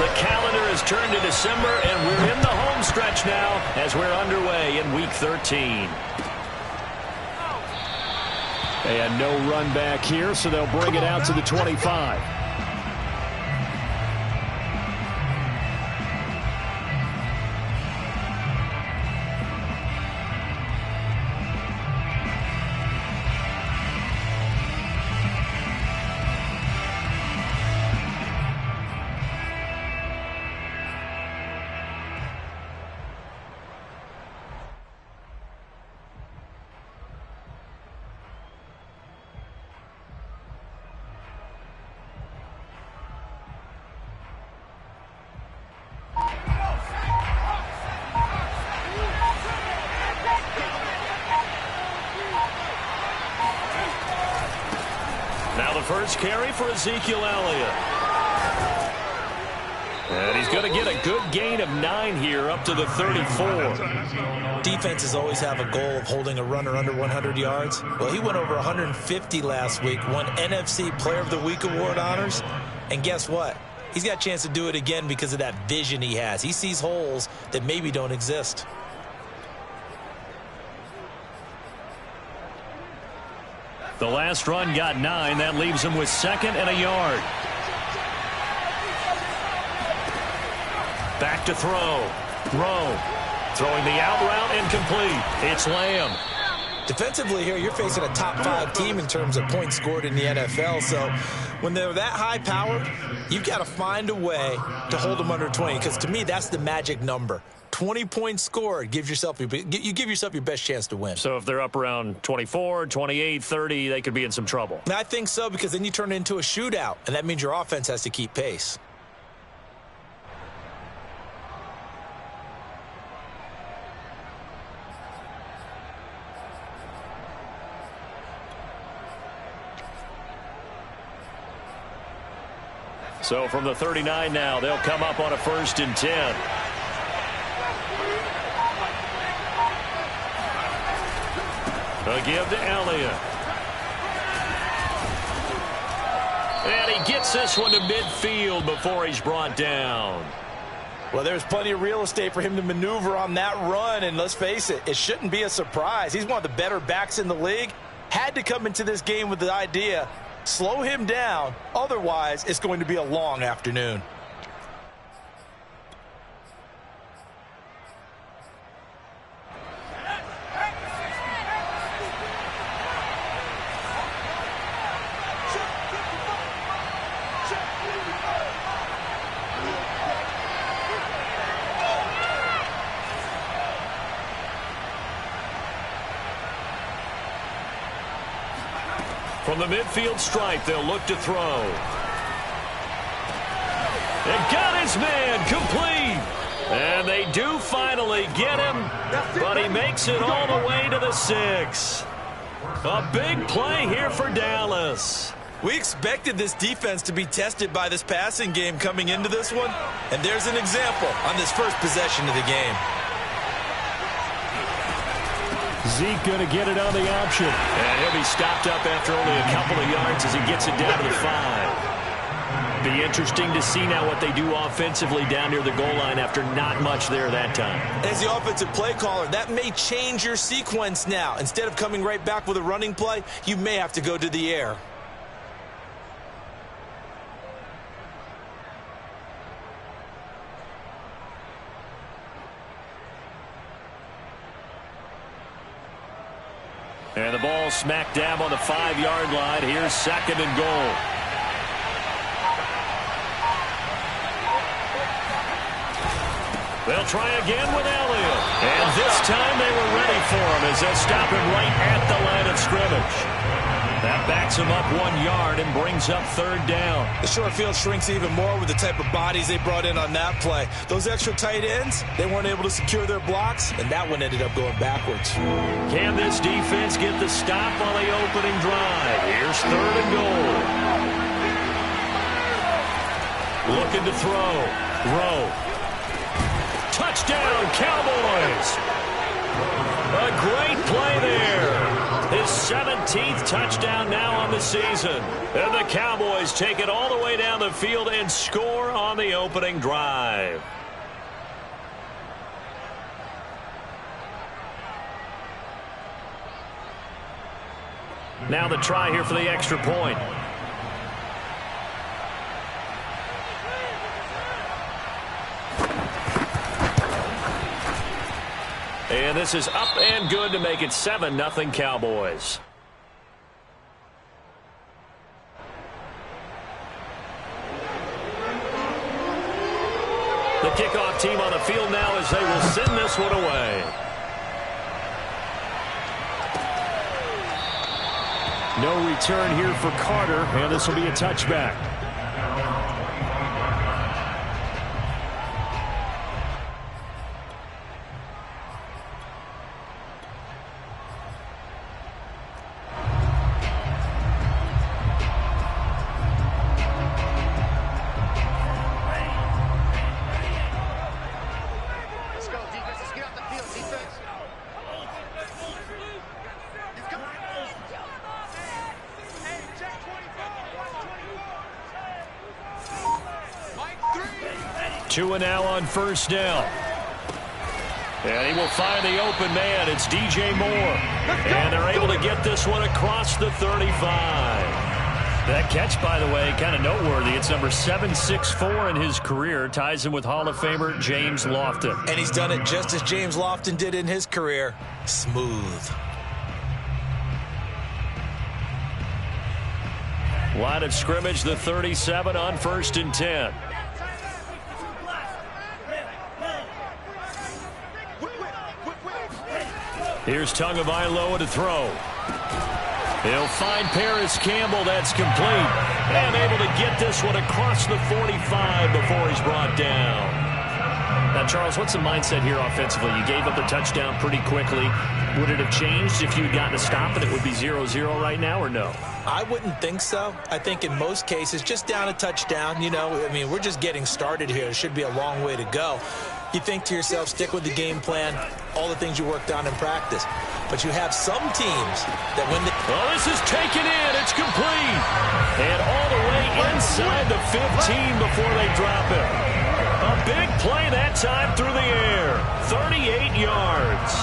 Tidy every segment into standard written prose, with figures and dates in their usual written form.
The calendar has turned to December, and we're in the home stretch now as we're underway in Week 13. And no run back here, so they'll bring it out to the 25. First carry for Ezekiel Elliott. And he's going to get a good gain of 9 here up to the 34. Defenses always have a goal of holding a runner under 100 yards. Well, he went over 150 last week, won NFC Player of the Week award honors. And guess what? He's got a chance to do it again because of that vision he has. He sees holes that maybe don't exist. The last run got 9. That leaves him with 2nd and a yard. Back to throw. Rowe throwing the out route incomplete. It's Lamb. Defensively here, you're facing a top 5 team in terms of points scored in the NFL. So when they're that high powered, you've got to find a way to hold them under 20. Because to me, that's the magic number. 20 points scored, you give yourself your best chance to win. So if they're up around 24, 28, 30, they could be in some trouble. I think so, because then you turn it into a shootout, and that means your offense has to keep pace. So from the 39 now, they'll come up on a 1st and 10. A give to Elliott. And he gets this one to midfield before he's brought down. Well, there's plenty of real estate for him to maneuver on that run, and let's face it, it shouldn't be a surprise. He's one of the better backs in the league. Had to come into this game with the idea, slow him down, otherwise it's going to be a long afternoon. From the midfield stripe, they'll look to throw. And got his man complete. And they do finally get him, but he makes it all the way to the 6. A big play here for Dallas. We expected this defense to be tested by this passing game coming into this one, and there's an example on this first possession of the game. Zeke going to get it on the option. And he'll be stopped up after only a couple of yards as he gets it down to the 5. Be interesting to see now what they do offensively down near the goal line after not much there that time. As the offensive play caller, that may change your sequence now. Instead of coming right back with a running play, you may have to go to the air. And the ball smack dab on the 5-yard line. Here's 2nd and goal. They'll try again with Elliott. And this time they were ready for him as they'll stop him right at the line of scrimmage. That backs him up 1 yard and brings up 3rd down. The short field shrinks even more with the type of bodies they brought in on that play. Those extra tight ends, they weren't able to secure their blocks, and that one ended up going backwards. Can this defense get the stop on the opening drive? Here's 3rd and goal. Looking to throw. Rowe. Touchdown, Cowboys. A great play there. His 17th touchdown now on the season. And the Cowboys take it all the way down the field and score on the opening drive. Now the try here for the extra point. And this is up and good to make it 7-0 Cowboys. The kickoff team on the field now as they will send this one away. No return here for Carter, and this will be a touchback. Two and now on first down. And he will find the open man. It's DJ Moore. And they're able to get this one across the 35. That catch, by the way, kind of noteworthy. It's number 764 in his career. Ties him with Hall of Famer James Lofton. And he's done it just as James Lofton did in his career. Smooth. Line of scrimmage, the 37 on 1st and 10. Here's Tagovailoa to throw. He'll find Paris Campbell. That's complete. And able to get this one across the 45 before he's brought down. Now, Charles, what's the mindset here offensively? You gave up a touchdown pretty quickly. Would it have changed if you had gotten a stop and it would be 0-0 right now, or no? I wouldn't think so. I think in most cases, just down a touchdown, you know, I mean, we're just getting started here. It should be a long way to go. You think to yourself, stick with the game plan, all the things you worked on in practice. But you have some teams that when oh, this is taken in. It's complete. And all the way inside the 15 before they drop it. A big play that time through the air. 38 yards.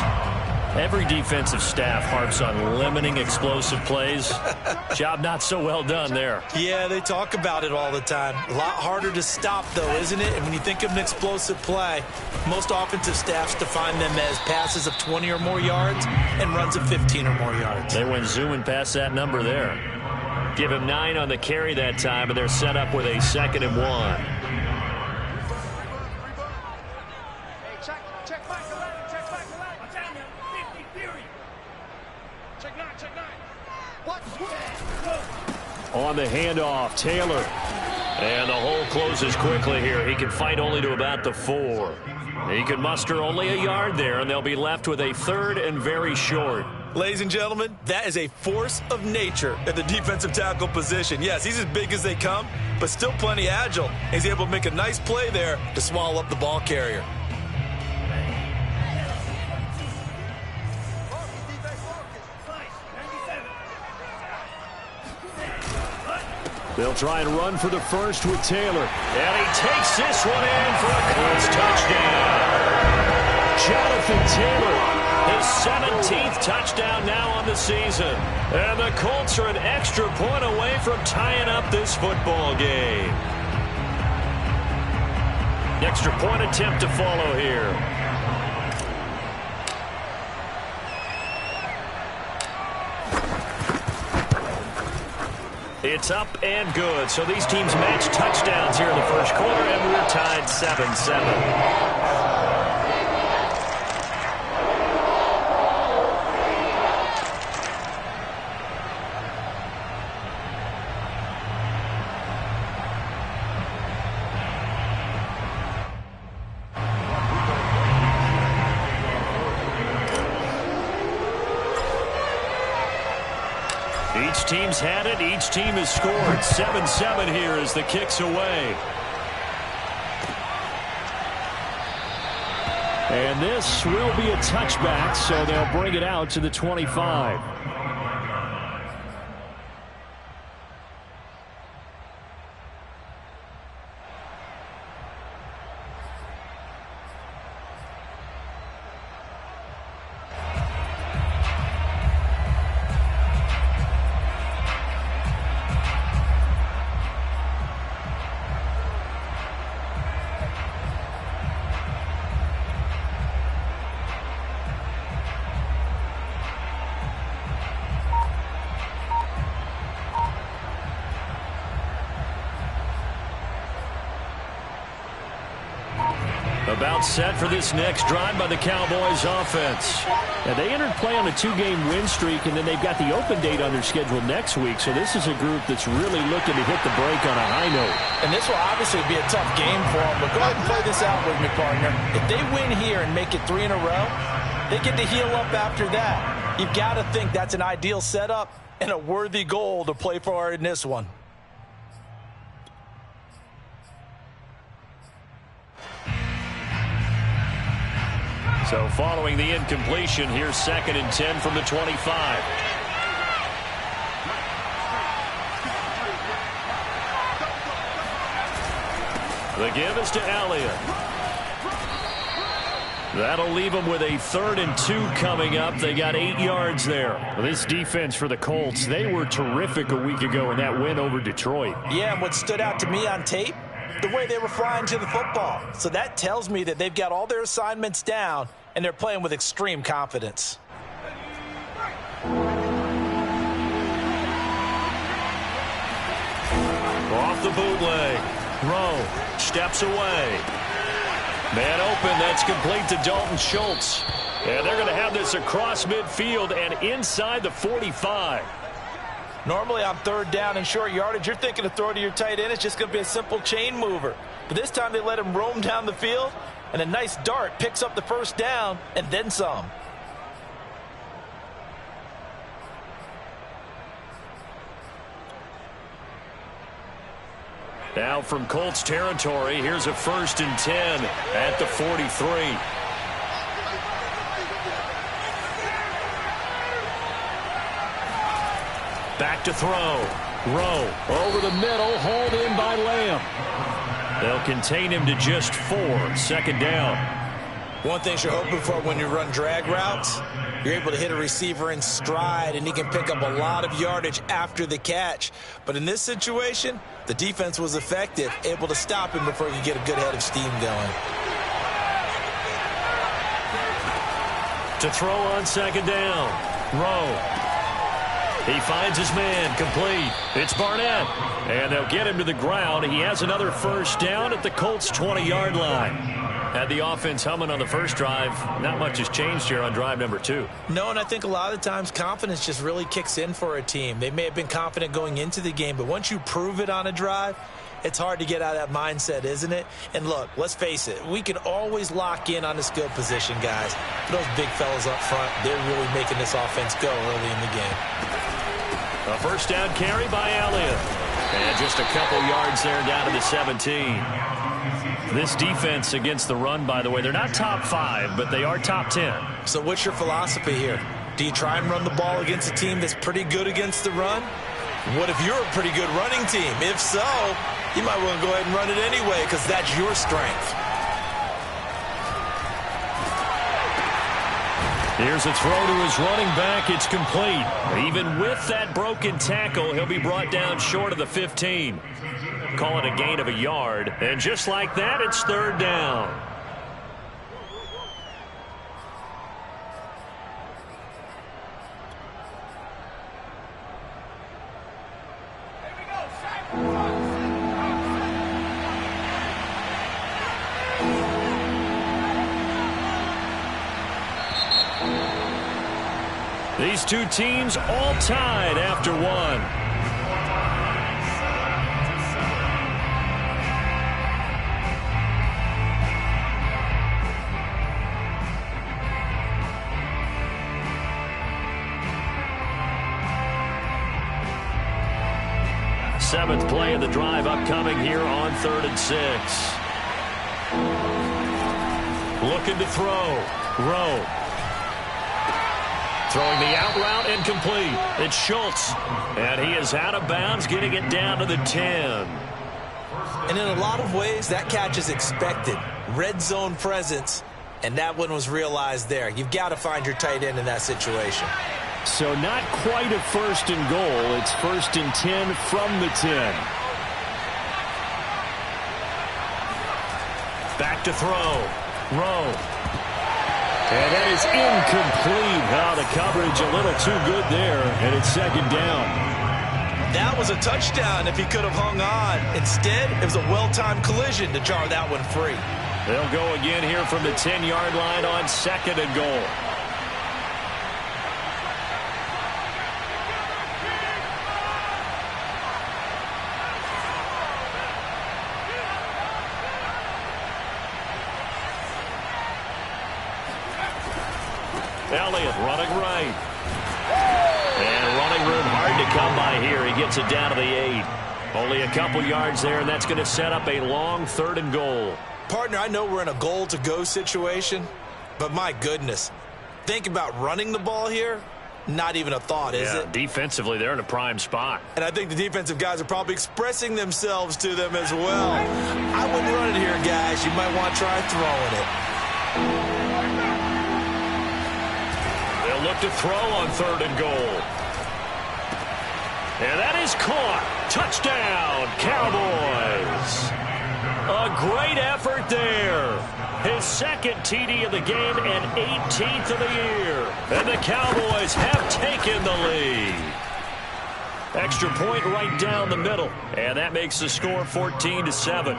Every defensive staff harps on limiting explosive plays. Job not so well done there. Yeah, they talk about it all the time. A lot harder to stop, though, isn't it? And when you think of an explosive play, most offensive staffs define them as passes of 20 or more yards and runs of 15 or more yards. They went zooming past that number there. Give him 9 on the carry that time, and they're set up with a 2nd and 1. On the handoff, Taylor. And the hole closes quickly here. He can fight only to about the 4. He can muster only a yard there, and they'll be left with a 3rd and very short. Ladies and gentlemen, that is a force of nature at the defensive tackle position. Yes, he's as big as they come, but still plenty agile. He's able to make a nice play there to swallow up the ball carrier. They'll try and run for the first with Taylor. And he takes this one in for a Colts touchdown. Jonathan Taylor, his 17th touchdown now on the season. And the Colts are an extra point away from tying up this football game. Extra point attempt to follow here. It's up and good. So these teams match touchdowns here in the first quarter, and we're tied 7-7. Each team's had it. Each team has scored. 7-7 here as the kick's away. And this will be a touchback, so they'll bring it out to the 25. About set for this next drive by the Cowboys offense. Now, they entered play on a 2-game win streak, and then they've got the open date on their schedule next week. So this is a group that's really looking to hit the break on a high note. And this will obviously be a tough game for them, but go ahead and play this out with me, partner. If they win here and make it 3 in a row, they get to heal up after that. You've got to think that's an ideal setup and a worthy goal to play for in this one. So following the incompletion, here's 2nd and 10 from the 25. The give is to Elliott. That'll leave them with a 3rd and 2 coming up. They got 8 yards there. Well, this defense for the Colts, they were terrific a week ago in that win over Detroit. Yeah, and what stood out to me on tape, the way they were flying to the football. So that tells me that they've got all their assignments down, and they're playing with extreme confidence. Off the bootleg. Rowe steps away. Man open, that's complete to Dalton Schultz. And they're going to have this across midfield and inside the 45. Normally on 3rd down and short yardage, you're thinking to throw to your tight end. It's just going to be a simple chain mover. But this time they let him roam down the field, and a nice dart picks up the 1st down and then some. Now from Colts territory, here's a 1st and 10 at the 43. Back to throw. Rowe over the middle, hauled in by Lamb. They'll contain him to just 4, 2nd down. One thing you're hoping for when you run drag routes, you're able to hit a receiver in stride, and he can pick up a lot of yardage after the catch. But in this situation, the defense was effective, able to stop him before he could get a good head of steam going. To throw on 2nd down. Rowe. He finds his man, complete. It's Barnett. And they'll get him to the ground. He has another 1st down at the Colts' 20-yard line. Had the offense humming on the first drive. Not much has changed here on drive number 2. No, and I think a lot of times confidence just really kicks in for a team. They may have been confident going into the game, but once you prove it on a drive, it's hard to get out of that mindset, isn't it? And look, let's face it, we can always lock in on the skill position, guys. But those big fellas up front, they're really making this offense go early in the game. A 1st down carry by Elliott. And just a couple yards there down to the 17. This defense against the run, by the way, they're not top 5, but they are top 10. So what's your philosophy here? Do you try and run the ball against a team that's pretty good against the run? What if you're a pretty good running team? If so, you might want to go ahead and run it anyway because that's your strength. Here's a throw to his running back. It's complete. Even with that broken tackle, he'll be brought down short of the 15. Call it a gain of a yard. And just like that, it's 3rd down. These two teams all tied after 1. Seventh play of the drive upcoming here on 3rd and 6. Looking to throw. Rowe. Throwing the out route incomplete. It's Schultz. And he is out of bounds, getting it down to the 10. And in a lot of ways, that catch is expected. Red zone presence, and that one was realized there. You've got to find your tight end in that situation. So not quite a 1st and goal. It's 1st and 10 from the 10. Back to throw. Rowe. And that is incomplete. Now the coverage a little too good there, and it's 2nd down. That was a touchdown if he could have hung on. Instead, it was a well-timed collision to jar that one free. They'll go again here from the 10-yard line on 2nd and goal. Elliott running right. And running room hard to come by here. He gets it down to the 8. Only a couple yards there, and that's going to set up a long 3rd and goal. Partner, I know we're in a goal-to-go situation, but my goodness, think about running the ball here. Not even a thought, is it? Defensively, they're in a prime spot. And I think the defensive guys are probably expressing themselves to them as well. I wouldn't run it here, guys. You might want to try throwing it. They'll look to throw on 3rd and goal. And that is caught. Touchdown, Cowboys. A great effort there. His 2nd TD of the game and 18th of the year. And the Cowboys have taken the lead. Extra point right down the middle. And that makes the score 14-7.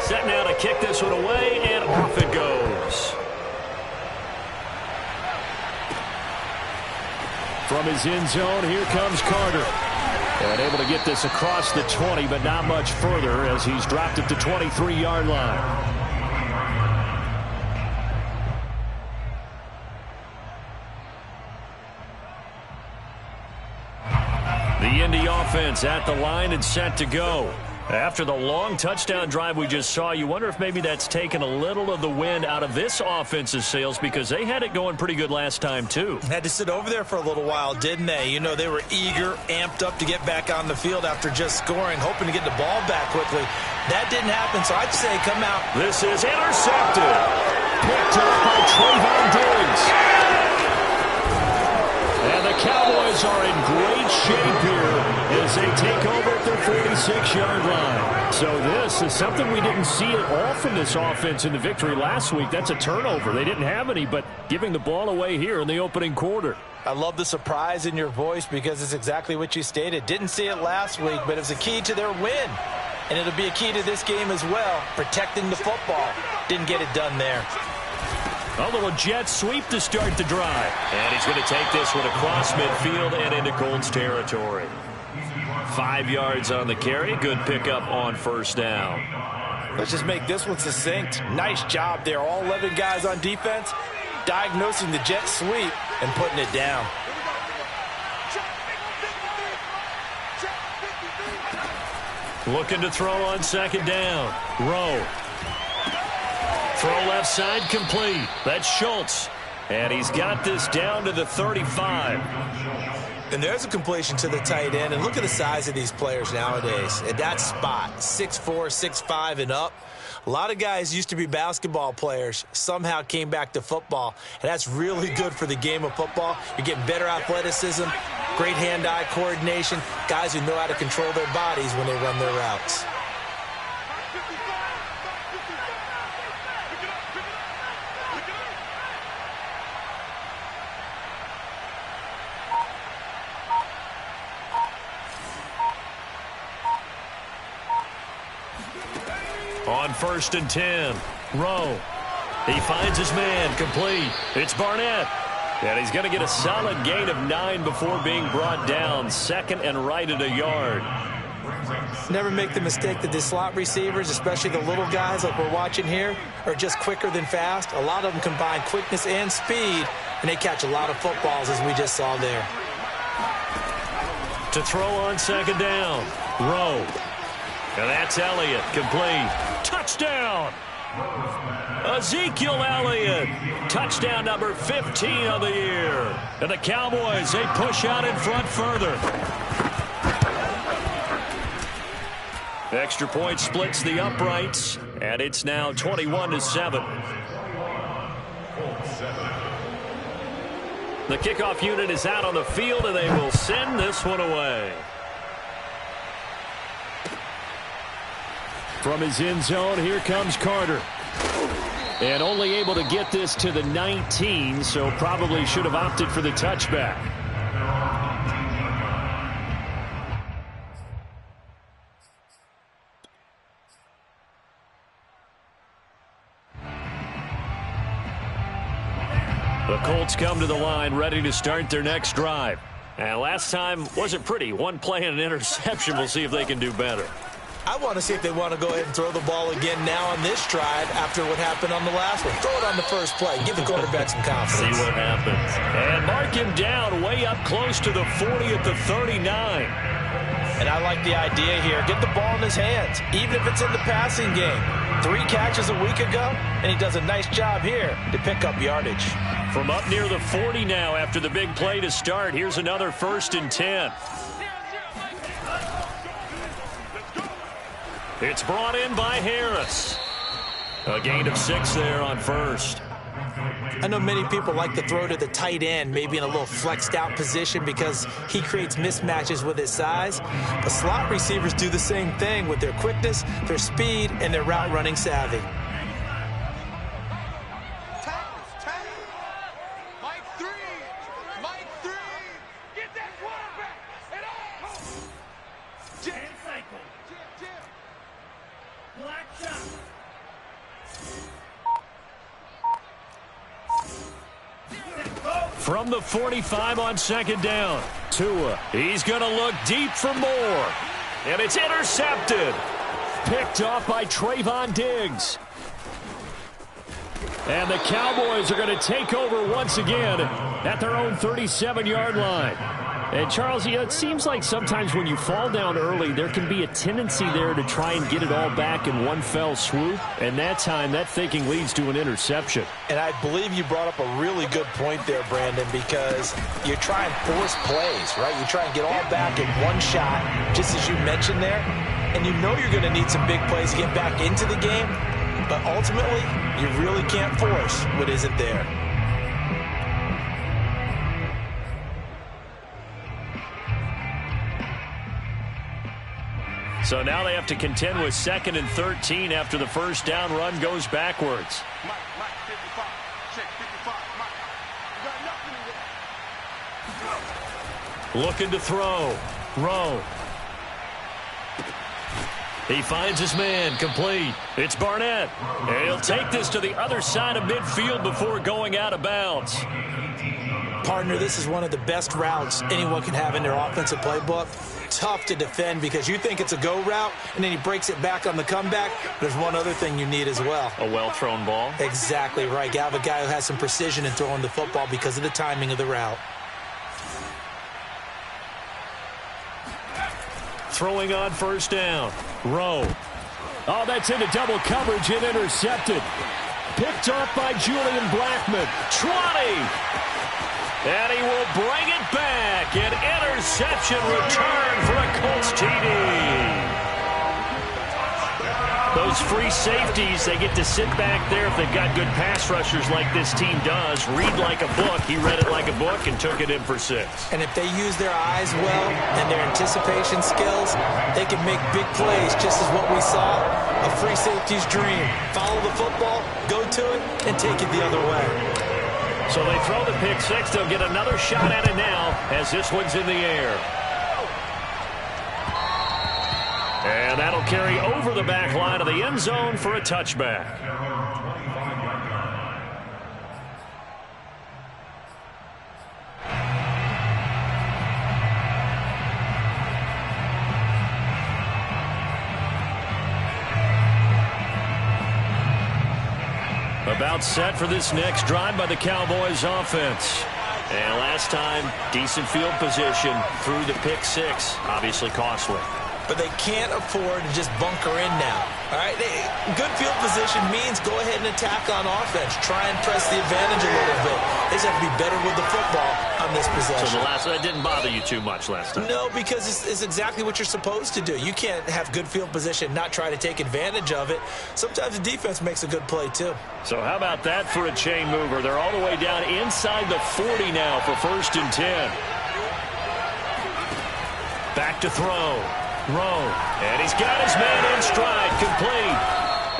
Set now to kick this one away, and off it goes. From his end zone, here comes Carter. And able to get this across the 20, but not much further as he's dropped it to 23-yard line. The Indy offense at the line and set to go. After the long touchdown drive we just saw, you wonder if maybe that's taken a little of the wind out of this offense's sails because they had it going pretty good last time, too. Had to sit over there for a little while, didn't they? You know, they were eager, amped up to get back on the field after just scoring, hoping to get the ball back quickly. That didn't happen, so I'd say come out. This is intercepted. Picked up by Trayvon Diggs. And the Cowboys are in great shape here as they take over at their 46-yard line. So this is something we didn't see at all from this offense in the victory last week. That's a turnover. They didn't have any, but giving the ball away here in the opening quarter. I love the surprise in your voice because it's exactly what you stated. Didn't see it last week, but it was a key to their win. And it'll be a key to this game as well, protecting the football. Didn't get it done there. A little jet sweep to start the drive. And he's going to take this one across midfield and into Colts territory. 5 yards on the carry. Good pickup on 1st down. Let's just make this one succinct. Nice job there. All 11 guys on defense diagnosing the jet sweep and putting it down. Looking to throw on 2nd down. Rowe. Throw left side complete. That's Schultz. And he's got this down to the 35. And there's a completion to the tight end. And look at the size of these players nowadays. At that spot, 6'4", 6'5", and up. A lot of guys used to be basketball players, somehow came back to football. And that's really good for the game of football. You're getting better athleticism, great hand-eye coordination, guys who know how to control their bodies when they run their routes. On 1st and 10, Rowe. He finds his man, complete. It's Barnett. And he's going to get a solid gain of 9 before being brought down. 2nd and right at a yard. Never make the mistake that the slot receivers, especially the little guys like we're watching here, are just quicker than fast. A lot of them combine quickness and speed, and they catch a lot of footballs, as we just saw there. To throw on 2nd down, Rowe. And that's Elliott, complete. Touchdown! Ezekiel Elliott. Touchdown number 15 of the year. And the Cowboys, they push out in front further. Extra point splits the uprights, and it's now 21-7. The kickoff unit is out on the field, and they will send this one away. From his end zone, here comes Carter. And only able to get this to the 19, so probably should have opted for the touchback. The Colts come to the line ready to start their next drive. And last time wasn't pretty. One play and an interception. We'll see if they can do better. I want to see if they want to go ahead and throw the ball again now on this drive after what happened on the last one. Throw it on the first play. Give the quarterback some confidence. See what happens. And mark him down way up close to the 40 at the 39. And I like the idea here. Get the ball in his hands, even if it's in the passing game. 3 catches a week ago, and he does a nice job here to pick up yardage. From up near the 40 now after the big play to start, here's another 1st and 10. It's brought in by Harris. A gain of 6 there on first. I know many people like to throw to the tight end, maybe in a little flexed out position because he creates mismatches with his size. But slot receivers do the same thing with their quickness, their speed, and their route running savvy. From the 45 on 2nd down. Tua. He's going to look deep for more. And it's intercepted. Picked off by Trayvon Diggs. And the Cowboys are going to take over once again at their own 37-yard line. And, Charles, it seems like sometimes when you fall down early, there can be a tendency there to try and get it all back in one fell swoop. And that time, that thinking leads to an interception. And I believe you brought up a really good point there, Brandon, because you try and force plays, right? You try and get all back in one shot, just as you mentioned there. And you know you're going to need some big plays to get back into the game. But ultimately, you really can't force what isn't there. So now they have to contend with 2nd and 13 after the first down run goes backwards. Looking to throw. Rowe. He finds his man, complete. It's Barnett. And he'll take this to the other side of midfield before going out of bounds. Partner, this is one of the best routes anyone can have in their offensive playbook. Tough to defend because you think it's a go route, and then he breaks it back on the comeback. There's one other thing you need as well. A well-thrown ball? Exactly right. You have a guy who has some precision in throwing the football because of the timing of the route. Throwing on first down. Rowe. Oh, that's into double coverage and intercepted. Picked off by Julian Blackmon. 20. And he will bring it back. An interception return for a Colts TD. Those free safeties, they get to sit back there if they've got good pass rushers like this team does. Read like a book. He read it like a book and took it in for 6. And if they use their eyes well and their anticipation skills, they can make big plays, just as what we saw. A free safety's dream. Follow the football, go to it, and take it the other way. So they throw the pick 6. They'll get another shot at it now as this one's in the air. And that'll carry over the back line of the end zone for a touchback. About set for this next drive by the Cowboys offense. And last time, decent field position through the pick 6. Obviously costly. But they can't afford to just bunker in now. All right, good field position means go ahead and attack on offense. Try and press the advantage a little bit. They just have to be better with the football on this possession. So that didn't bother you too much last time? No, because it's exactly what you're supposed to do. You can't have good field position and not try to take advantage of it. Sometimes the defense makes a good play, too. So how about that for a chain mover? They're all the way down inside the 40 now for 1st and 10. Back to throw. Rowe. And he's got his man in stride, complete.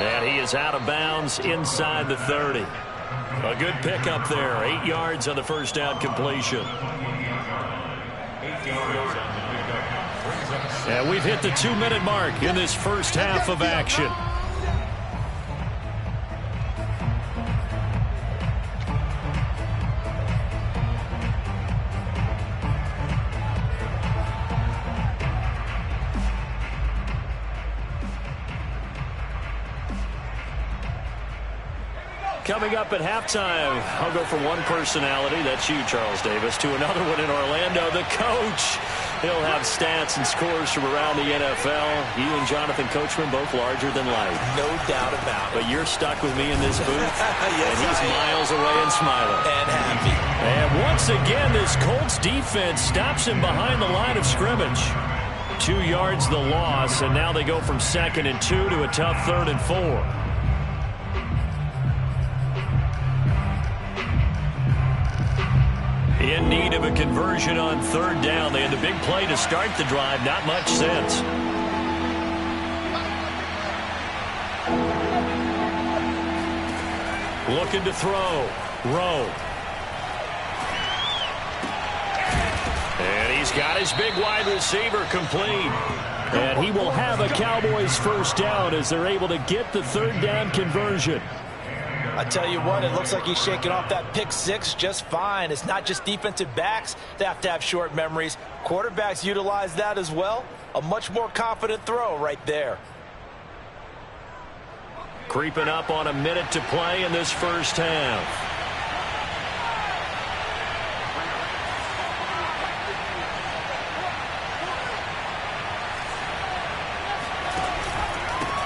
And he is out of bounds inside the 30. A good pickup there. 8 yards on the first down completion. And we've hit the 2-minute mark in this first half of action. Coming up at halftime, I'll go from one personality, that's you, Charles Davis, to another one in Orlando, the coach. He'll have stats and scores from around the NFL. You and Jonathan Coachman both larger than life. No doubt about it. But you're stuck with me in this booth, yes, and he's miles away and smiling. And happy. And once again, this Colts defense stops him behind the line of scrimmage. 2 yards the loss, and now they go from 2nd and 2 to a tough 3rd and 4. In need of a conversion on 3rd down. They had the big play to start the drive. Not much sense. Looking to throw. Rowe. And he's got his big wide receiver complete. And he will have a Cowboys first down as they're able to get the 3rd down conversion. I tell you what, it looks like he's shaking off that pick 6 just fine. It's not just defensive backs that have short memories. Quarterbacks utilize that as well. A much more confident throw right there. Creeping up on a minute to play in this first half.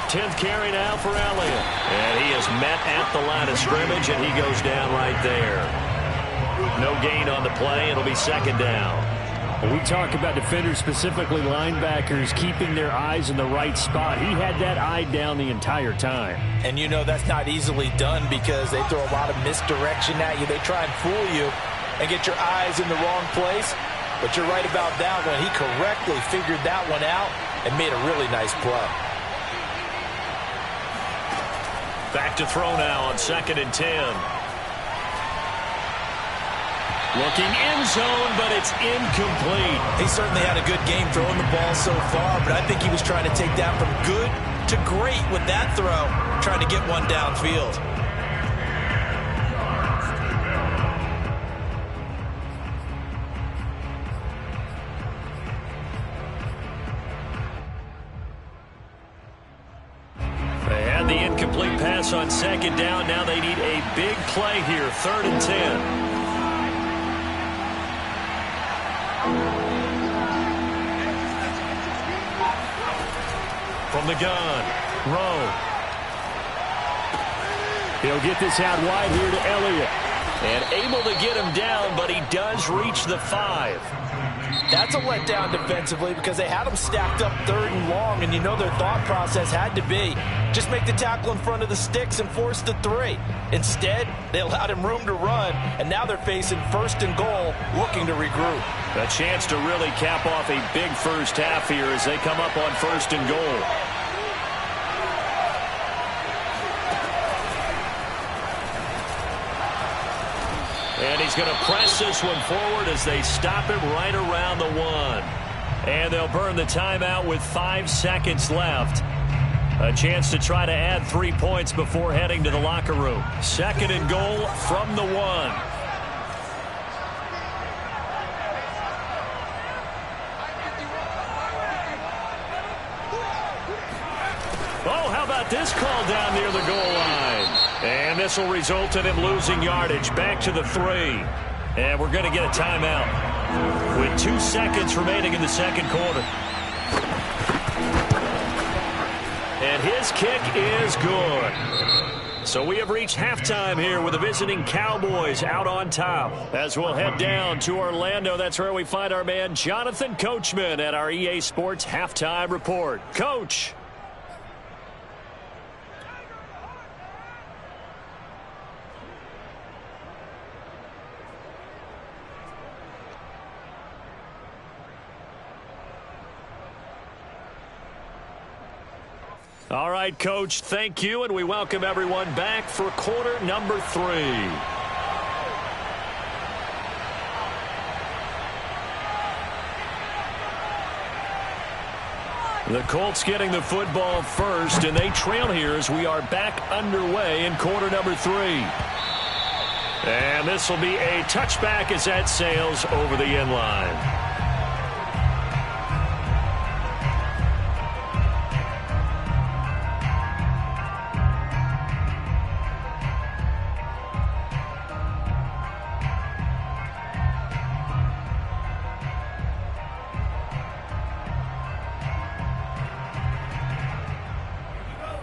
Tenth carry now for Elliott. And he is met at the line of scrimmage, and he goes down right there. No gain on the play. It'll be 2nd down. We talk about defenders, specifically linebackers, keeping their eyes in the right spot. He had that eye down the entire time. And you know that's not easily done because they throw a lot of misdirection at you. They try and fool you and get your eyes in the wrong place. But you're right about that one. He correctly figured that one out and made a really nice play. Back to throw now on 2nd and 10. Looking end zone, but it's incomplete. He certainly had a good game throwing the ball so far, but I think he was trying to take that from good to great with that throw, trying to get one downfield. The incomplete pass on 2nd down. Now they need a big play here. 3rd and 10. From the gun, Rowe. He'll get this out wide here to Elliott. And able to get him down, but he does reach the 5. That's a letdown defensively because they had him stacked up 3rd and long, and you know their thought process had to be just make the tackle in front of the sticks and force the 3. Instead, they allowed him room to run, and now they're facing 1st and goal, looking to regroup. A chance to really cap off a big first half here as they come up on 1st and goal. And he's going to press this one forward as they stop him right around the 1. And they'll burn the timeout with 5 seconds left. A chance to try to add 3 points before heading to the locker room. 2nd and goal from the 1. Oh, how about this call down near the goal line? And this will result in him losing yardage. Back to the 3. And we're going to get a timeout with 2 seconds remaining in the 2nd quarter. And his kick is good. So we have reached halftime here with the visiting Cowboys out on top. As we'll head down to Orlando, that's where we find our man Jonathan Coachman at our EA Sports Halftime Report. Coach. All right, Coach, thank you, and we welcome everyone back for quarter number 3. The Colts getting the football first, and they trail here as we are back underway in quarter number 3. And this will be a touchback as that sails over the end line.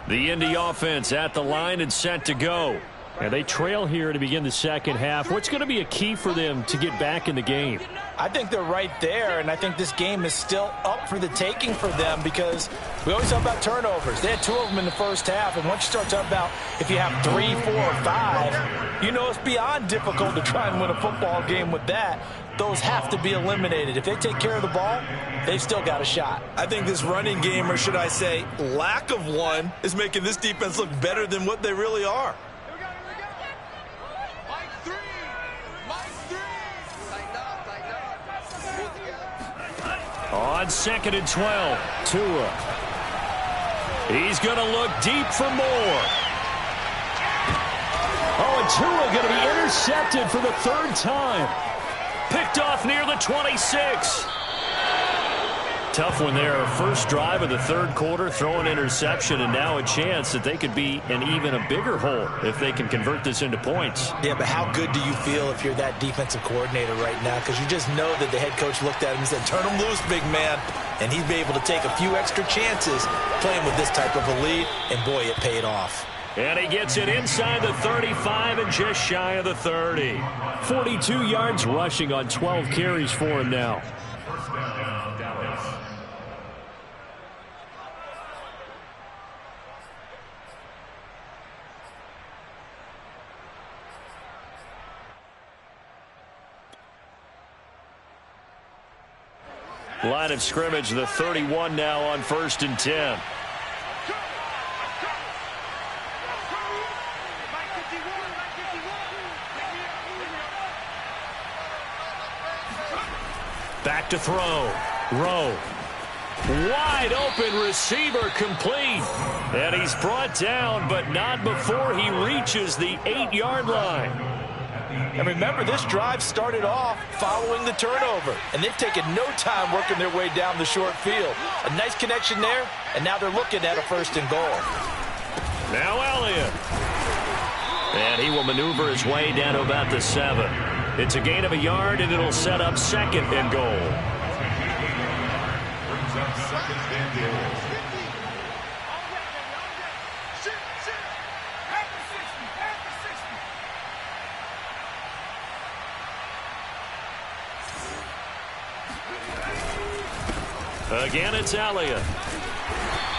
The Indy offense at the line and set to go. And they trail here to begin the second half. What's going to be a key for them to get back in the game? I think they're right there, and I think this game is still up for the taking for them because we always talk about turnovers. They had 2 of them in the first half, and once you start talking about if you have 3, 4, or 5, you know it's beyond difficult to try and win a football game with that. Those have to be eliminated. If they take care of the ball, they've still got a shot. I think this running game, or should I say lack of one, is making this defense look better than what they really are. On 2nd and 12, Tua. He's going to look deep for more. Oh, and Tua going to be intercepted for the 3rd time. Picked off near the 26. Tough one there. First drive of the 3rd quarter, throw an interception, and now a chance that they could be in even a bigger hole if they can convert this into points. Yeah, but how good do you feel if you're that defensive coordinator right now? Because you just know that the head coach looked at him and said, turn him loose, big man. And he'd be able to take a few extra chances playing with this type of a lead, and boy, it paid off. And he gets it inside the 35 and just shy of the 30. 42 yards rushing on 12 carries for him now. Line of scrimmage, the 31 now on 1st and 10. Back to throw. Rowe. Wide open receiver complete. And he's brought down, but not before he reaches the 8-yard line. And remember, this drive started off following the turnover, and they've taken no time working their way down the short field. A nice connection there, and now they're looking at a 1st and goal. Now Elliott. And he will maneuver his way down to about the 7. It's a gain of a yard, and it'll set up 2nd and goal. Again, it's Elliott.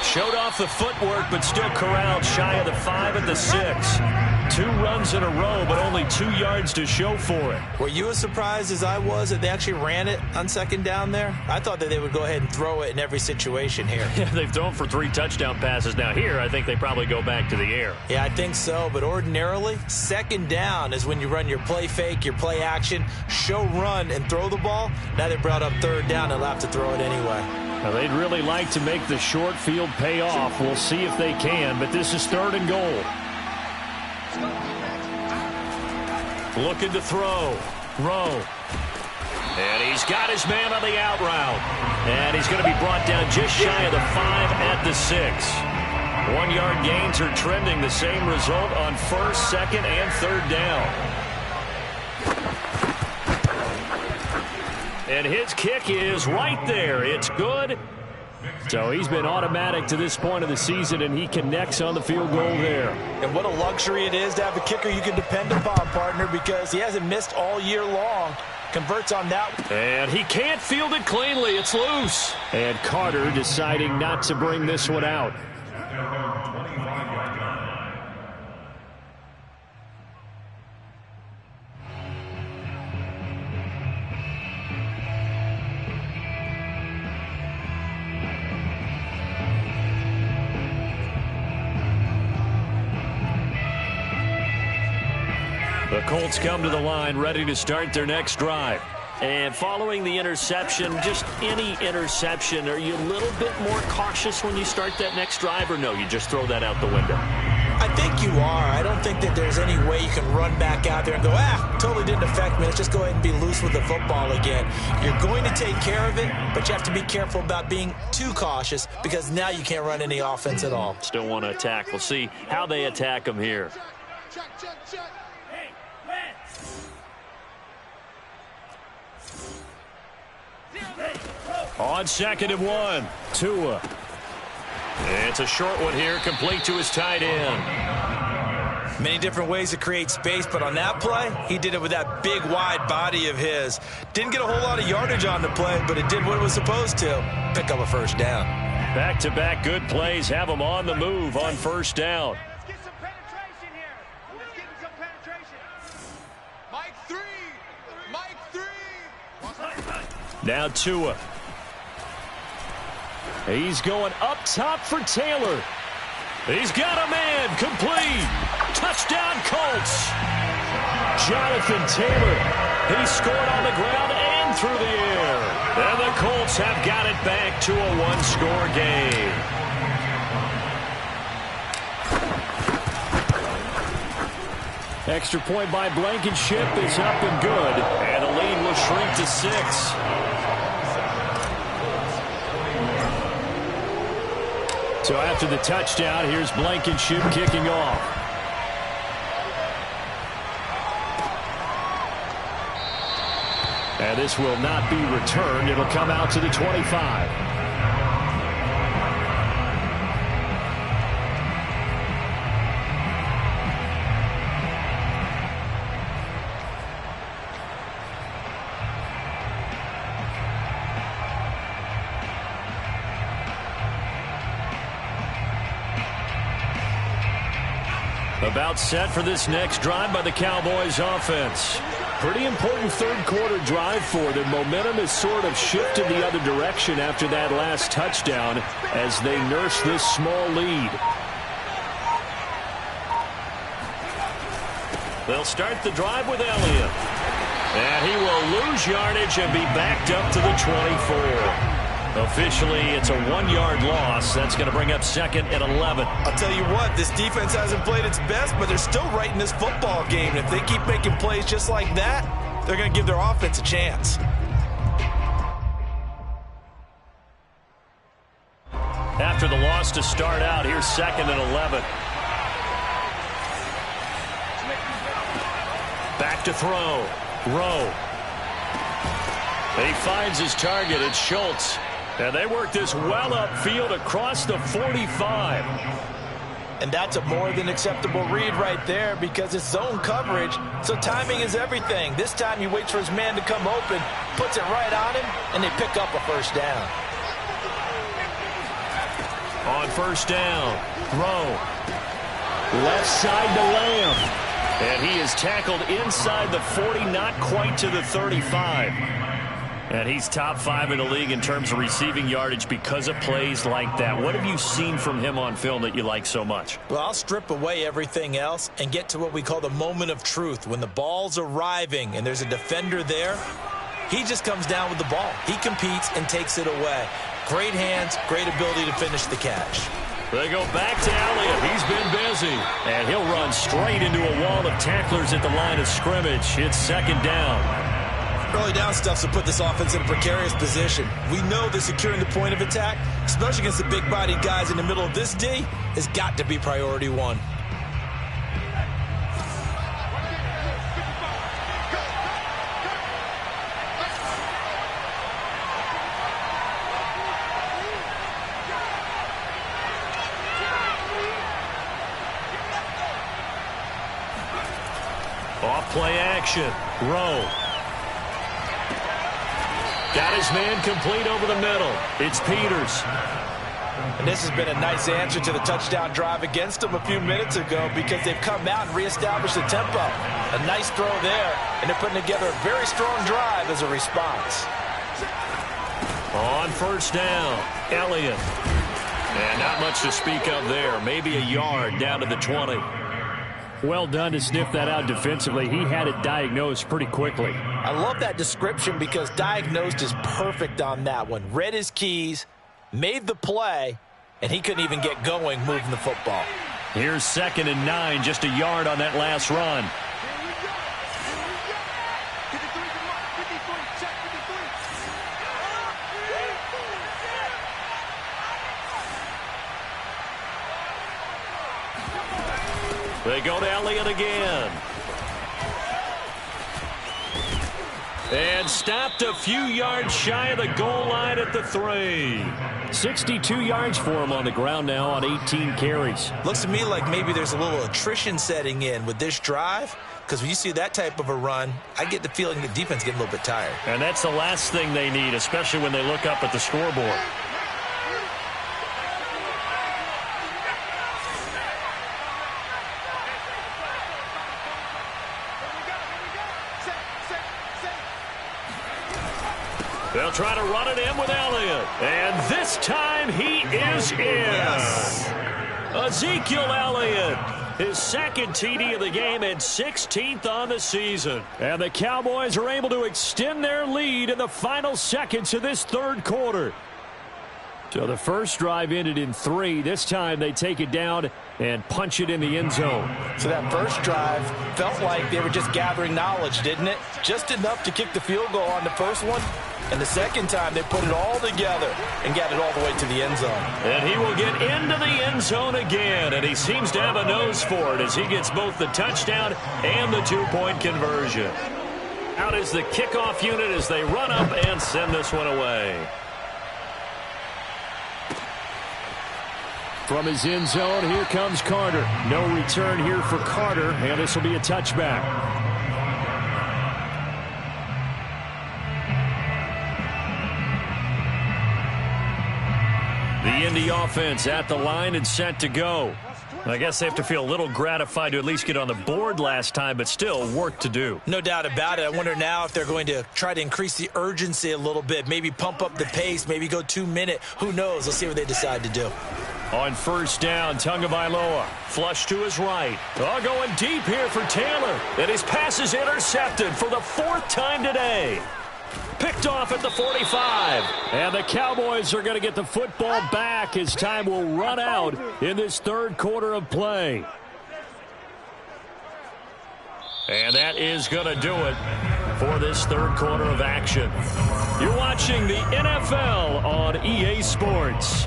Showed off the footwork, but still corralled shy of the 5 at the 6. 2 runs in a row, but only 2 yards to show for it. Were you as surprised as I was that they actually ran it on 2nd down there? I thought that they would go ahead and throw it in every situation here. Yeah, they've thrown for 3 touchdown passes. Now here, I think they probably go back to the air. Yeah, I think so, but ordinarily, 2nd down is when you run your play fake, your play action, show run, and throw the ball. Now they brought up 3rd down, they'll have to throw it anyway. Now, they'd really like to make the short field pay off. We'll see if they can, but this is 3rd and goal. Looking to throw. Rowe. And he's got his man on the out route. And he's going to be brought down just shy of the 5 at the 6. 1-yard gains are trending the same result on 1st, 2nd, and 3rd down. And his kick is right there. It's good. So he's been automatic to this point of the season, and he connects on the field goal there. And what a luxury it is to have a kicker you can depend upon, partner, because he hasn't missed all year long. Converts on that. And he can't field it cleanly. It's loose. And Carter deciding not to bring this one out. Colts come to the line, ready to start their next drive. And following the interception, just any interception, are you a little bit more cautious when you start that next drive, or no, you just throw that out the window? I think you are. I don't think that there's any way you can run back out there and go, totally didn't affect me. Let's just go ahead and be loose with the football again. You're going to take care of it, but you have to be careful about being too cautious because now you can't run any offense at all. Still want to attack. We'll see how they attack them here. On 2nd and 1, Tua. It's a short one here, complete to his tight end. Many different ways to create space, but on that play, he did it with that big, wide body of his. Didn't get a whole lot of yardage on the play, but it did what it was supposed to. Pick up a first down. Back-to-back good plays have them on the move on first down. Let's get some penetration here. Let's get some penetration. Mike 3. Mike 3. Now Tua. He's going up top for Taylor. He's got a man, complete. Touchdown, Colts. Jonathan Taylor. He scored on the ground and through the air. And the Colts have got it back to a one-score game. Extra point by Blankenship is up and good. And the lead will shrink to 6. So after the touchdown, here's Blankenship kicking off. And this will not be returned. It'll come out to the 25. About set for this next drive by the Cowboys offense. Pretty important third-quarter drive for them. Momentum has sort of shifted the other direction after that last touchdown as they nurse this small lead. They'll start the drive with Elliott. And he will lose yardage and be backed up to the 24. Officially, it's a 1-yard loss. That's going to bring up 2nd and 11. I'll tell you what, this defense hasn't played its best, but they're still right in this football game. If they keep making plays just like that, they're going to give their offense a chance. After the loss to start out, here's 2nd and 11. Back to throw. Rowe. He finds his target. It's Schultz. And they work this well upfield across the 45. And that's a more than acceptable read right there because it's zone coverage, so timing is everything. This time he waits for his man to come open, puts it right on him, and they pick up a first down. On first down, Rowe. Left side to Lamb. And he is tackled inside the 40, not quite to the 35. And he's top 5 in the league in terms of receiving yardage because of plays like that. What have you seen from him on film that you like so much? Well, I'll strip away everything else and get to what we call the moment of truth. When the ball's arriving and there's a defender there, he just comes down with the ball. He competes and takes it away. Great hands, great ability to finish the catch. They go back to Elliott. He's been busy. And he'll run straight into a wall of tacklers at the line of scrimmage. It's 2nd down. Early down stuff's to put this offense in a precarious position. We know that securing the point of attack, especially against the big-bodied guys in the middle of this D, has got to be priority 1. Off play action. Rowe. Got his man complete over the middle. It's Peters. And this has been a nice answer to the touchdown drive against them a few minutes ago because they've come out and reestablished the tempo. A nice throw there, and they're putting together a very strong drive as a response. On first down, Elliott. And not much to speak of there. Maybe a yard down to the 20. Well done to sniff that out defensively. He had it diagnosed pretty quickly. I love that description because diagnosed is perfect on that one. Read his keys, made the play, and he couldn't even get going moving the football. Here's 2nd and 9, just a yard on that last run. They go to Elliott again. And stopped a few yards shy of the goal line at the 3. 62 yards for him on the ground now on 18 carries. Looks to me like maybe there's a little attrition setting in with this drive, because when you see that type of a run, I get the feeling the defense getting a little bit tired. And that's the last thing they need, especially when they look up at the scoreboard. They'll try to run it in with Elliott. And this time he is in. Yes. Ezekiel Elliott, his 2nd TD of the game and 16th on the season. And the Cowboys are able to extend their lead in the final seconds of this 3rd quarter. So the first drive ended in 3. This time they take it down and punch it in the end zone. So that first drive felt like they were just gathering knowledge, didn't it? Just enough to kick the field goal on the first one. And the second time, they put it all together and got it all the way to the end zone. And he will get into the end zone again, and he seems to have a nose for it as he gets both the touchdown and the 2-point conversion. Out is the kickoff unit as they run up and send this one away. From his end zone, here comes Carter. No return here for Carter, and this will be a touchback. The Indy offense at the line and set to go. I guess they have to feel a little gratified to at least get on the board last time, but still work to do. No doubt about it. I wonder now if they're going to try to increase the urgency a little bit, maybe pump up the pace, maybe go 2-minute. Who knows? Let's see what they decide to do. On 1st down, Tagovailoa flush to his right. Going deep here for Taylor. And his pass is intercepted for the 4th time today. Picked off at the 45. And the Cowboys are going to get the football back as time will run out in this 3rd quarter of play. And that is going to do it for this 3rd quarter of action. You're watching the NFL on EA Sports.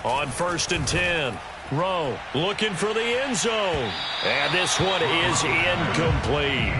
On 1st and 10, Rowe looking for the end zone. And this one is incomplete.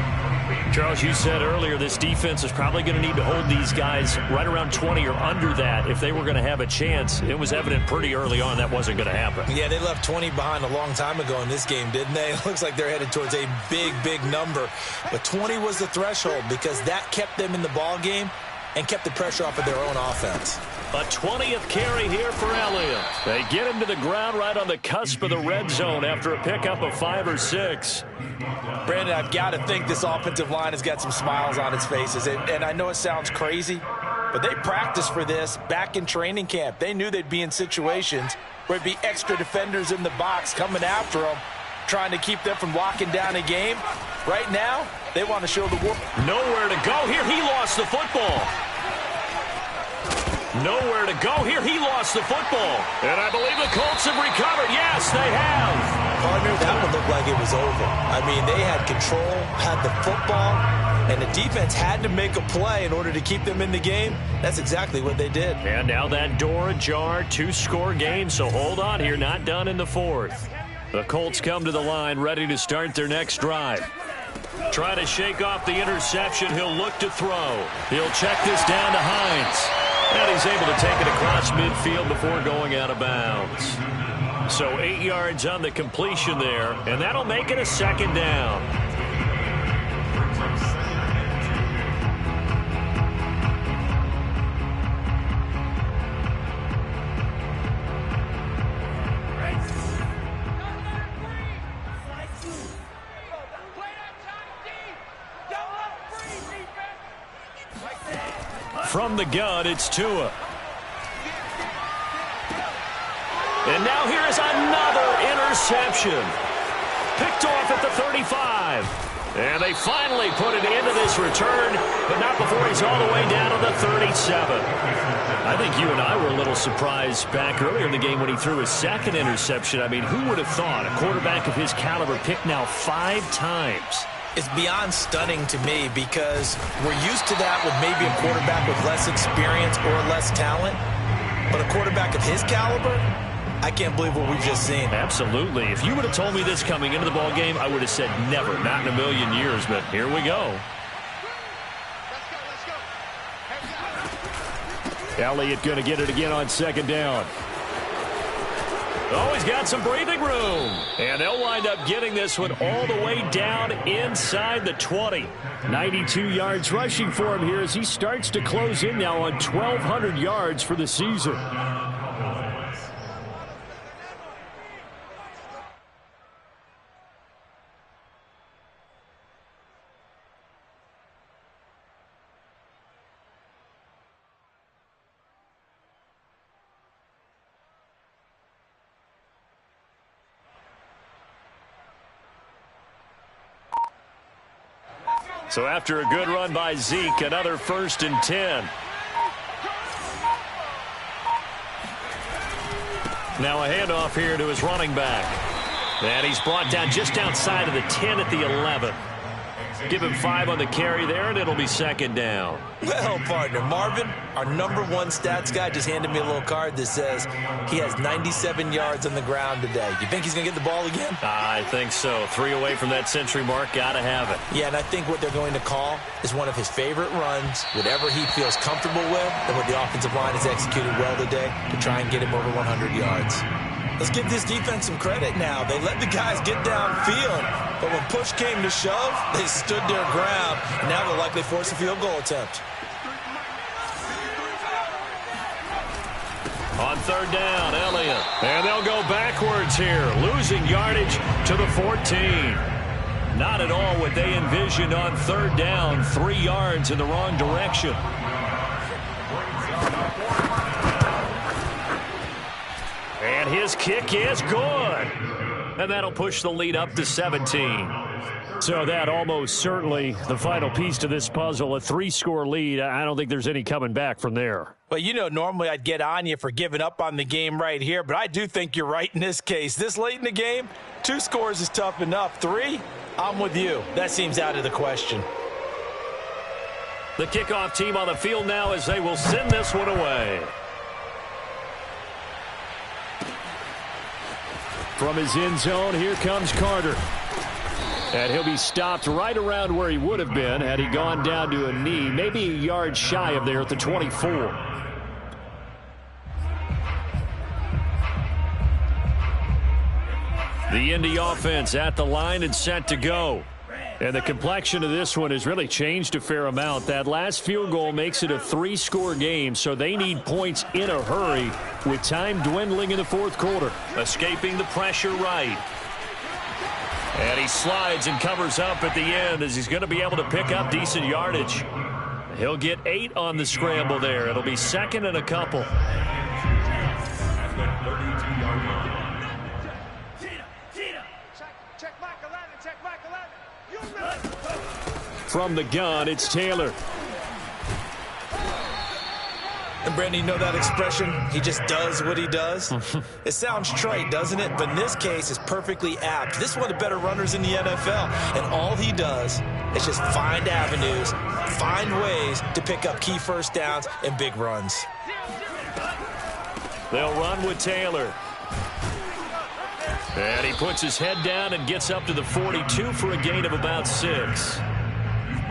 Charles, you said earlier this defense is probably going to need to hold these guys right around 20 or under that if they were going to have a chance. It was evident pretty early on that wasn't going to happen. Yeah, they left 20 behind a long time ago in this game, didn't they? It looks like they're headed towards a big, big number. But 20 was the threshold because that kept them in the ball game and kept the pressure off of their own offense. A 20th carry here for Elliott. They get him to the ground right on the cusp of the red zone after a pickup of 5 or 6. Brandon, I've got to think this offensive line has got some smiles on its faces. And I know it sounds crazy, but they practiced for this back in training camp. They knew they'd be in situations where it'd be extra defenders in the box coming after them, trying to keep them from locking down a game. Right now, they want to show the world. Nowhere to go here. He lost the football. Nowhere to go here. He lost the football. And I believe the Colts have recovered. Yes, they have. Partner, that one looked like it was over. I mean, they had control, had the football, and the defense had to make a play in order to keep them in the game. That's exactly what they did. And now that door ajar, 2-score game, so hold on here. Not done in the 4th. The Colts come to the line, ready to start their next drive. Try to shake off the interception. He'll look to throw. He'll check this down to Hines. And he's able to take it across midfield before going out of bounds. So 8 yards on the completion there, and that'll make it a 2nd down. From the gun, it's Tua. And now here is another interception. Picked off at the 35. And they finally put it into this return, but not before he's all the way down to the 37. I think you and I were a little surprised back earlier in the game when he threw his second interception. I mean, who would have thought a quarterback of his caliber picked now 5 times? It's beyond stunning to me because we're used to that with maybe a quarterback with less experience or less talent. But a quarterback of his caliber, I can't believe what we've just seen. Absolutely. If you would have told me this coming into the ball game, I would have said never, not in a million years. But here we go. Elliott going to get it again on second down. Oh, he's got some breathing room. And they'll wind up getting this one all the way down inside the 20. 92 yards rushing for him here as he starts to close in now on 1,200 yards for the season. So after a good run by Zeke, another 1st and 10. Now a handoff here to his running back. And he's brought down just outside of the 10 at the 11. Give him 5 on the carry there, and it'll be 2nd down. Well, partner, Marvin, our #1 stats guy, just handed me a little card that says he has 97 yards on the ground today. You think he's going to get the ball again? I think so. 3 away from that century mark. Got to have it. Yeah, and I think what they're going to call is one of his favorite runs, whatever he feels comfortable with, and what the offensive line has executed well today to try and get him over 100 yards. Let's give this defense some credit now. They let the guys get downfield, but when push came to shove, they stood their ground, and now they'll likely force a field goal attempt. On 3rd down, Elliott. And they'll go backwards here, losing yardage to the 14. Not at all what they envisioned on 3rd down, 3 yards in the wrong direction. And his kick is good. And that'll push the lead up to 17. So that almost certainly the final piece to this puzzle, a 3-score lead. I don't think there's any coming back from there. Well, you know, normally I'd get on you for giving up on the game right here, but I do think you're right in this case. This late in the game, 2 scores is tough enough. 3, I'm with you. That seems out of the question. The kickoff team on the field now as they will send this one away. From his end zone, here comes Carter. And he'll be stopped right around where he would have been had he gone down to a knee, maybe a yard shy of there at the 24. The Indy offense at the line and set to go. And the complexion of this one has really changed a fair amount. That last field goal makes it a 3-score game, so they need points in a hurry with time dwindling in the 4th quarter. Escaping the pressure right. And he slides and covers up at the end as he's going to be able to pick up decent yardage. He'll get 8 on the scramble there. It'll be 2nd and a couple. From the gun, it's Taylor. And Brandon, you know that expression? He just does what he does. It sounds trite, doesn't it? But in this case, it's perfectly apt. This is one of the better runners in the NFL. And all he does is just find avenues, find ways to pick up key 1st downs and big runs. They'll run with Taylor. And he puts his head down and gets up to the 42 for a gain of about 6.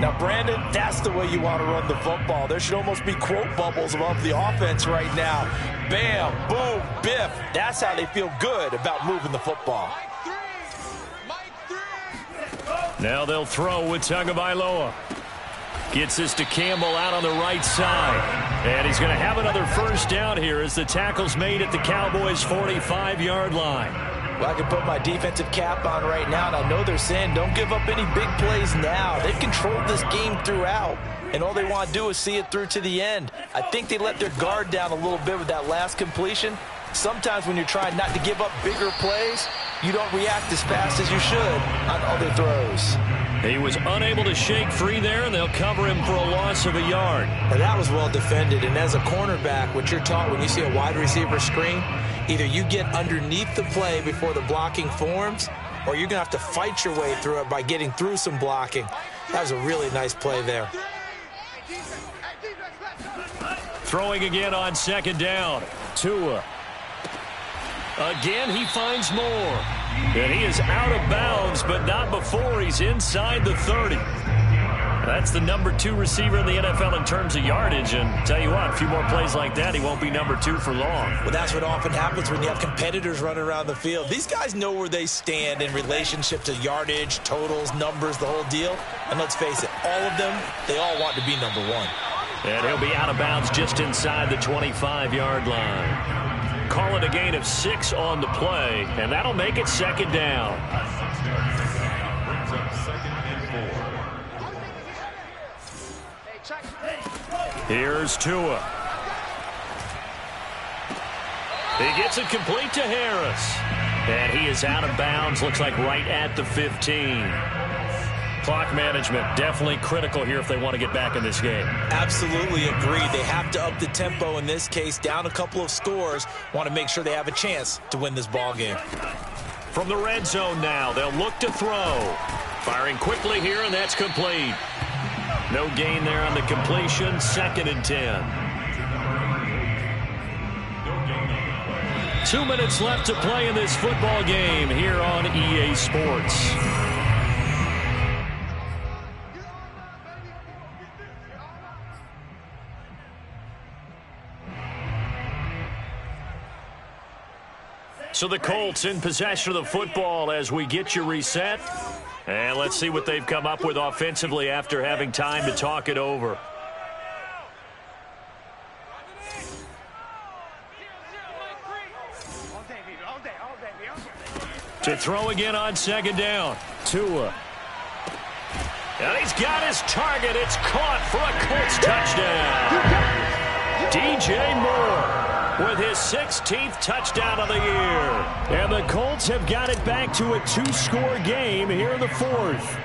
Now, Brandon, that's the way you want to run the football. There should almost be quote bubbles above the offense right now. Bam, boom, biff. That's how they feel good about moving the football. Now they'll throw with Tagovailoa. Gets this to Campbell out on the right side. And he's going to have another 1st down here as the tackle's made at the Cowboys' 45-yard line. Well, I can put my defensive cap on right now, and I know they're saying don't give up any big plays now. They've controlled this game throughout. and all they want to do is see it through to the end. I think they let their guard down a little bit with that last completion. Sometimes when you're trying not to give up bigger plays, you don't react as fast as you should on other throws. He was unable to shake free there, and they'll cover him for a loss of a yard. Now, that was well defended, and as a cornerback, what you're taught when you see a wide receiver screen, either you get underneath the play before the blocking forms, or you're going to have to fight your way through it by getting through some blocking. That was a really nice play there. Throwing again on second down. Tua. Again, he finds more. And he is out of bounds, but not before he's inside the 30. That's the number 2 receiver in the NFL in terms of yardage. And tell you what, a few more plays like that, he won't be number 2 for long. Well, that's what often happens when you have competitors running around the field. These guys know where they stand in relationship to yardage, totals, numbers, the whole deal. And let's face it, all of them, they all want to be number 1. And he'll be out of bounds just inside the 25-yard line. Call it a gain of 6 on the play, and that'll make it second down. Here's Tua. He gets it complete to Harris. And he is out of bounds, looks like right at the 15. Clock management definitely critical here if they want to get back in this game. Absolutely agreed. They have to up the tempo in this case, down a couple of scores. Want to make sure they have a chance to win this ball game. From the red zone now, they'll look to throw. Firing quickly here, and that's complete. No gain there on the completion. 2nd and 10. 2 minutes left to play in this football game here on EA Sports. So the Colts in possession of the football as we get you reset. And let's see what they've come up with offensively after having time to talk it over. To throw again on second down. Tua. And he's got his target. It's caught for a Colts touchdown. DJ Moore with his 16th touchdown of the year. And the Colts have got it back to a 2-score game here in the 4th.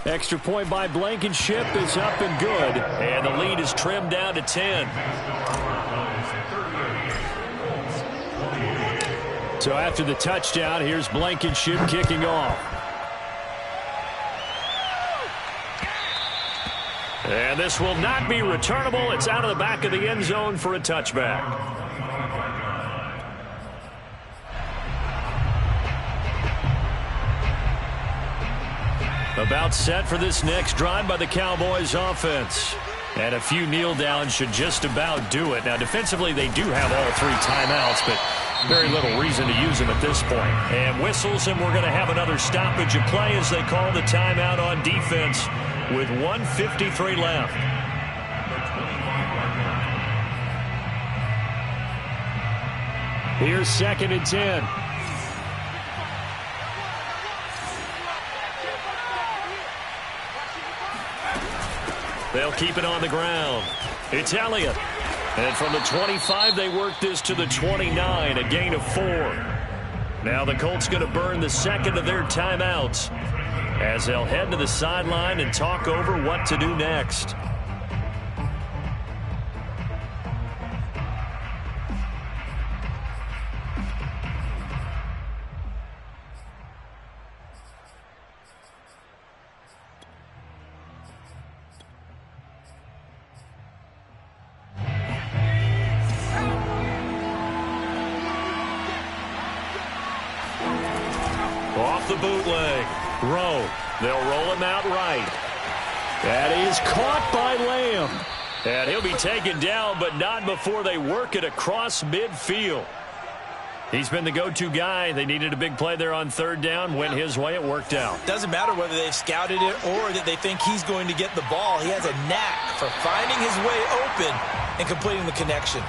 Extra point by Blankenship is up and good. And the lead is trimmed down to 10. So after the touchdown, here's Blankenship kicking off. And this will not be returnable. It's out of the back of the end zone for a touchback. About set for this next drive by the Cowboys offense. And a few kneel downs should just about do it. Now, defensively, they do have all 3 timeouts, but very little reason to use them at this point. And whistles, and we're going to have another stoppage of play as they call the timeout on defense with 1:53 left. Here's 2nd and 10. They'll keep it on the ground. It's Elliott. And from the 25, they work this to the 29, a gain of 4. Now the Colts going to burn the second of their timeouts as they'll head to the sideline and talk over what to do next. Off the bootleg. Rowe. They'll roll him out right. That is caught by Lamb. And he'll be taken down, but not before they work it across midfield. He's been the go-to guy. They needed a big play there on 3rd down. Went his way. It worked out. Doesn't matter whether they've scouted it or that they think he's going to get the ball. He has a knack for finding his way open and completing the connection.